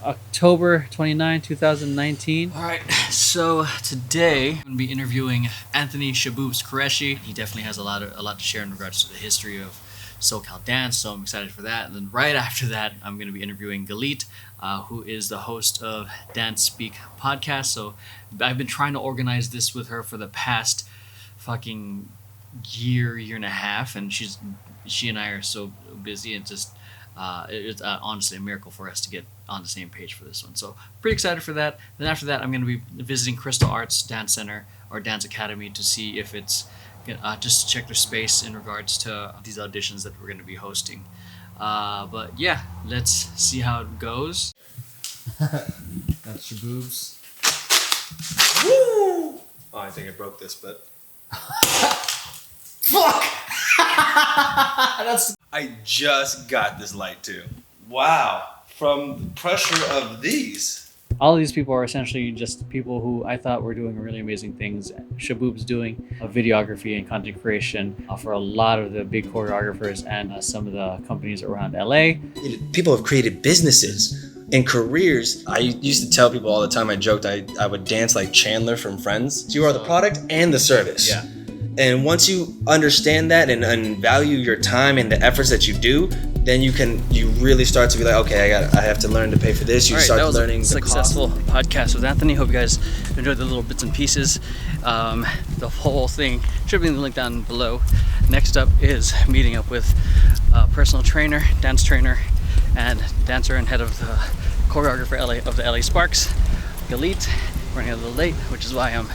October 29, 2019. All right, so today I'm going to be interviewing Anthony Shaboobs Qureshi. He definitely has a lot to share in regards to the history of SoCal dance, so I'm excited for that. And then right after that, I'm going to be interviewing Galit, who is the host of Dance Speak podcast. So I've been trying to organize this with her for the past fucking year and a half, and she and I are so busy, and just it's honestly a miracle for us to get on the same page for this one. So pretty excited for that. Then after that, I'm going to be visiting Crystal Arts Dance Center or Dance Academy to see if it's just to check their space in regards to these auditions that we're going to be hosting. But yeah, let's see how it goes. That's your boobs. Woo! Oh, I think I broke this, but fuck! I just got this light too. Wow. From the pressure of these. All of these people are essentially just people who I thought were doing really amazing things. Shaboob's doing videography and content creation for a lot of the big choreographers and some of the companies around LA. People have created businesses and careers. I used to tell people all the time, I joked, I would dance like Chandler from Friends. You are the product and the service. Yeah. And once you understand that and value your time and the efforts that you do, then you really start to be like, okay, I have to learn to pay for this. You start learning the successful podcast with Anthony. Hope you guys enjoyed the little bits and pieces. The whole thing should be in the link down below. Next up is meeting up with a personal trainer, dance trainer, and dancer and head of the choreographer of the LA Sparks, Galit. Running a little late, which is why I'm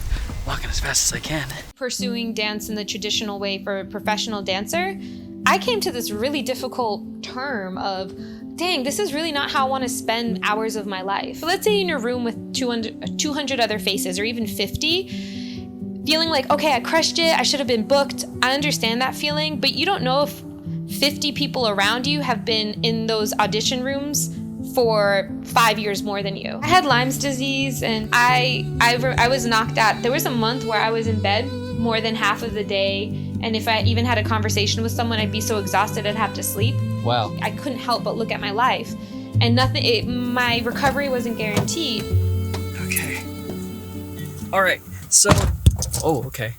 walking as fast as I can. Pursuing dance in the traditional way for a professional dancer, I came to this really difficult term of, dang, this is really not how I want to spend hours of my life. So let's say in your room with 200 other faces, or even 50, feeling like, okay, I crushed it, I should have been booked. I understand that feeling, but you don't know if 50 people around you have been in those audition rooms for 5 years more than you. I had Lyme's disease, and I was knocked out. There was a month where I was in bed more than half of the day, and if I even had a conversation with someone, I'd be so exhausted I'd have to sleep. Wow. I couldn't help but look at my life, and my recovery wasn't guaranteed. Okay. All right. So, okay.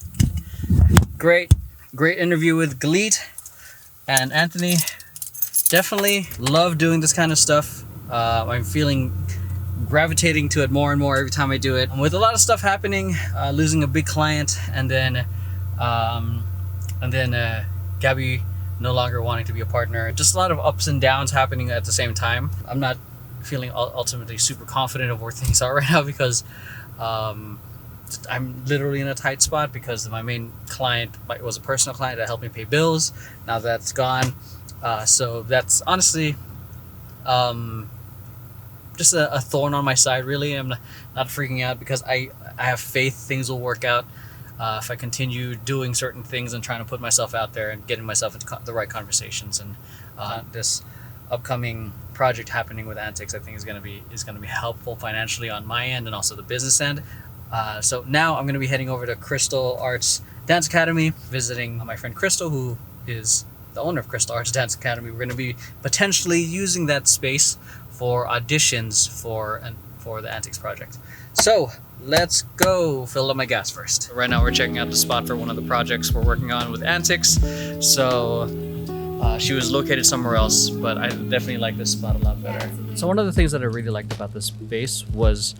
Great interview with Galit and Anthony. Definitely love doing this kind of stuff. I'm gravitating to it more and more every time I do it. With a lot of stuff happening, losing a big client, and then Gabby no longer wanting to be a partner. Just a lot of ups and downs happening at the same time. I'm not feeling ultimately super confident of where things are right now because I'm literally in a tight spot because my main client was a personal client that helped me pay bills. Now that's gone. So that's honestly just a thorn on my side, really. I'm not freaking out because I have faith things will work out if I continue doing certain things and trying to put myself out there and getting myself into the right conversations. And this upcoming project happening with Antics, I think is going to be helpful financially on my end and also the business end. So now I'm going to be heading over to Crystal Arts Dance Academy, visiting my friend Crystal, who is the owner of Crystal Arts Dance Academy. We're going to be potentially using that space for auditions for the Antics project. So let's go fill up my gas first. Right now we're checking out the spot for one of the projects we're working on with Antics. So she was located somewhere else, but I definitely like this spot a lot better. So one of the things that I really liked about this space was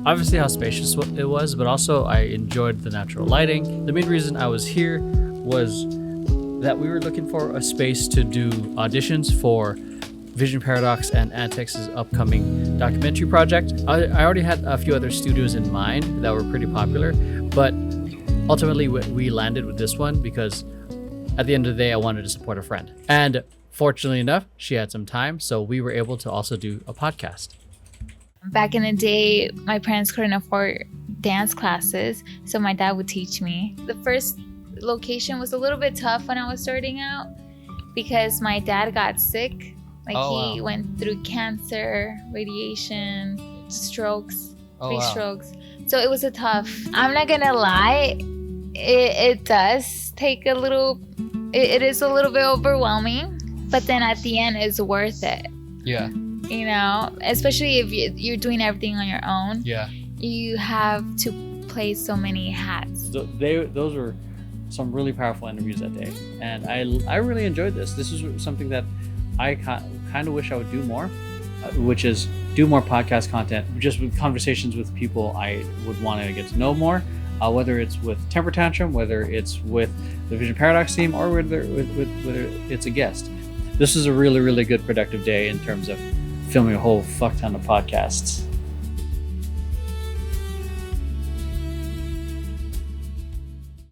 obviously how spacious it was, but also I enjoyed the natural lighting. The main reason I was here was that we were looking for a space to do auditions for Vision Paradox and Antics' upcoming documentary project. I already had a few other studios in mind that were pretty popular, but ultimately we landed with this one because at the end of the day, I wanted to support a friend. And fortunately enough, she had some time, so we were able to also do a podcast. Back in the day, my parents couldn't afford dance classes, so my dad would teach me. The first location was a little bit tough when I was starting out because my dad got sick. He went through cancer, radiation, strokes, strokes. So it was I'm not gonna lie, it does take a little, it is a little bit overwhelming, but then at the end it's worth it. Yeah. You know, especially if you're doing everything on your own. Yeah. You have to play so many hats. So those were some really powerful interviews that day, and I really enjoyed this. This is something that I kind of wish I would do more, which is do more podcast content, just with conversations with people I would want to get to know more, whether it's with Temper Tantrum, whether it's with the Vision Paradox team, or whether it's a guest. This is a really, really good productive day in terms of filming a whole fuck ton of podcasts.